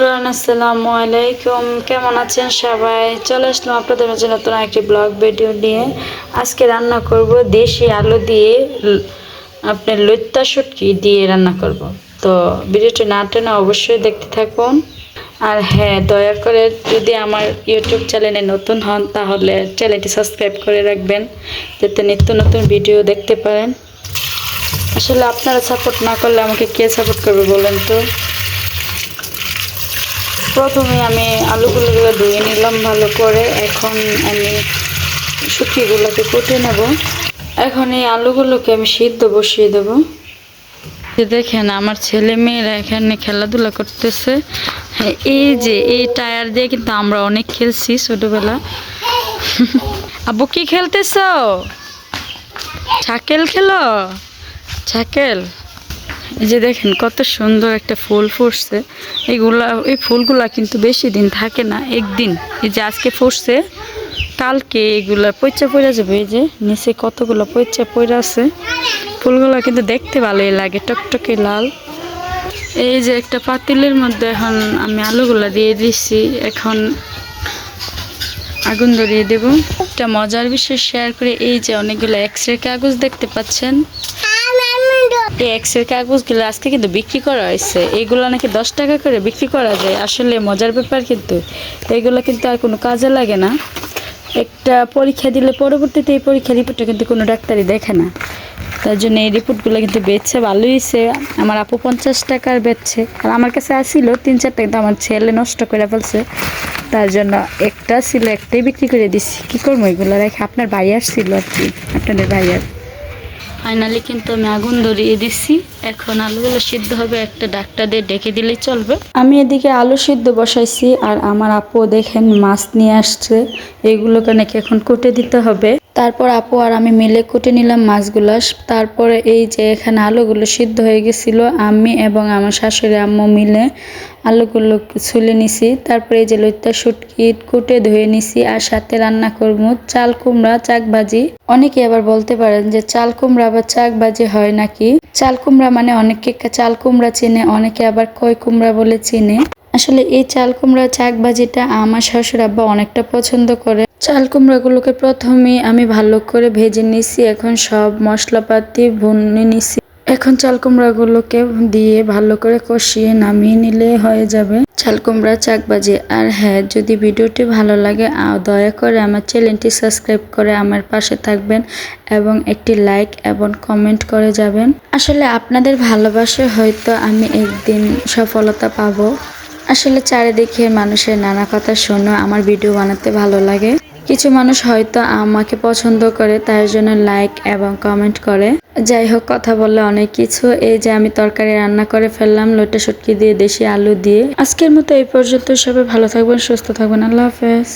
আসসালামু আলাইকুম, কেমন আছেন সবাই? চলে আসলাম আপনাদের মাঝে নতুন একটি ব্লগ ভিডিও নিয়ে। আজকে রান্না করব দেশি আলু দিয়ে আপনার লইট্টা শুটকি দিয়ে রান্না করব। তো ভিডিওটি না টেনে অবশ্যই দেখতে থাকুন। আর হ্যাঁ, দয়া করে যদি আমার ইউটিউব চ্যানেলে নতুন হন তাহলে চ্যানেলটি সাবস্ক্রাইব করে রাখবেন, যাতে নিত্য নতুন ভিডিও দেখতে পারেন। আসলে আপনারা সাপোর্ট না করলে আমাকে কে সাপোর্ট করবে বলেন তো? প্রথমে আমি আলুগুলো ধুয়ে নিলাম ভালো করে। এখন আমি শুটকিগুলোকে কুটে নেব। এখন এই আলুগুলোকে আমি সিদ্ধ বসিয়ে দেব। দেখেন আমার ছেলে মেয়েরা এখানে খেলাধুলা করতেছে। এই যে এই টায়ার দিয়ে কিন্তু আমরা অনেক খেলছি ছোটবেলা। আব্বু কি খেলতেছ? ছাকেল খেলো? ছাকেল। এই যে দেখেন কত সুন্দর একটা ফুল ফুটছে। এই ফুলগুলা কিন্তু বেশি দিন থাকে না, একদিন। এই যে আজকে ফুটছে, কালকে এগুলা পচা পড়া যাবে। এই যে নিচে কতগুলো পচা পড়া আছে। ফুলগুলা কিন্তু দেখতে ভালোই লাগে, টকটকে লাল। এই যে একটা পাতিলের মধ্যে এখন আমি আলুগুলা দিয়ে দিচ্ছি। এখন আগুন ধরিয়ে দেব। একটা মজার বিষয় শেয়ার করে, এই যে অনেকগুলো এক্সরে কাগজ দেখতে পাচ্ছেন। এই এক্সের কাগজগুলো আজকে কিন্তু বিক্রি করা হয়েছে। এইগুলো নাকি 10 টাকা করে বিক্রি করা যায়। আসলে মজার ব্যাপার, কিন্তু এইগুলো কিন্তু আর কোনো কাজে লাগে না। একটা পরীক্ষা দিলে পরবর্তীতে এই পরীক্ষার রিপোর্টটা কিন্তু কোনো ডাক্তারই দেখে না। তার জন্য এই রিপোর্টগুলো কিন্তু বেচছে, ভালোই হয়েছে। আমার আপু 50 টাকার বেচছে, আর আমার কাছে আসছিল 3-4 টাকা, কিন্তু আমার ছেলে নষ্ট করে ফেলছে। তার জন্য একটা ছিল, একটাই বিক্রি করে দিচ্ছি। কী করবো এগুলো রেখে? আপনার ভাই আসছিল আর কি, আপনাদের ভাইয়ার। ফাইনালি কিন্তু আমি আগুন ধরিয়ে দিচ্ছি। এখন আলুগুলো সিদ্ধ হবে, একটা ডাক্তার দিয়ে ডেকে দিলেই চলবে। আমি এদিকে আলু সিদ্ধ বসাইছি, আর আমার আপু দেখেন মাছ নিয়ে আসছে। এগুলোকে নাকি এখন কুটে দিতে হবে। তারপর আপু আর আমি মিলে কুটে নিলাম মাছগুলো। তারপরে এই যে এখানে আলুগুলো সিদ্ধ হয়ে গেছিল, আমি এবং আমার শাশুড়ি আম্মু মিলে আলুগুলো ছুলে নিছি। তারপরে এই যে লইট্টা শুটকি কুটে ধুয়ে নিছি, আর সাথে রান্না করবো চাল কুমড়া চাক ভাজি। অনেকে আবার বলতে পারেন যে চাল কুমড়া বা চাক ভাজি হয় নাকি। চাল কুমড়া মানে অনেকে চাল কুমড়া চেনে, অনেকে আবার কই কুমড়া বলে চেনে। আসলে এই চাল কুমড়া চাক ভাজিটা আমার শ্বশুর আব্বা অনেকটা পছন্দ করে। চাল কুমড়াগুলোকে প্রথমে আমি ভালো করে ভেজে নিছি। এখন সব মশলাপাতি ভুনে নিছি। এখন চাল কুমড়াগুলোকে দিয়ে ভালো করে কষিয়ে নামিয়ে নিলে হয়ে যাবে চাল কুমড়া চাক ভাজি। আর হ্যাঁ, যদি ভিডিওটি ভালো লাগে দয়া করে আমার চ্যানেলটি সাবস্ক্রাইব করে আমার পাশে থাকবেন, এবং একটি লাইক এবং কমেন্ট করে যাবেন। আসলে আপনাদের ভালোবাসে হয়তো আমি একদিন সফলতা পাবো। আসলে চারিদিকে মানুষের নানা কথা শুনে আমার ভিডিও বানাতে ভালো লাগে। কিছু মানুষ হয়তো আমাকে পছন্দ করে, তার জন্য লাইক এবং কমেন্ট করে। যাই হোক, কথা বললে অনেক কিছু। এই যে আমি তরকারি রান্না করে ফেললাম লইট্টা শুটকি দিয়ে, দেশি আলু দিয়ে। আজকের মতো এই পর্যন্ত। সবাই ভালো থাকবেন, সুস্থ থাকবেন। আল্লাহ হাফেজ।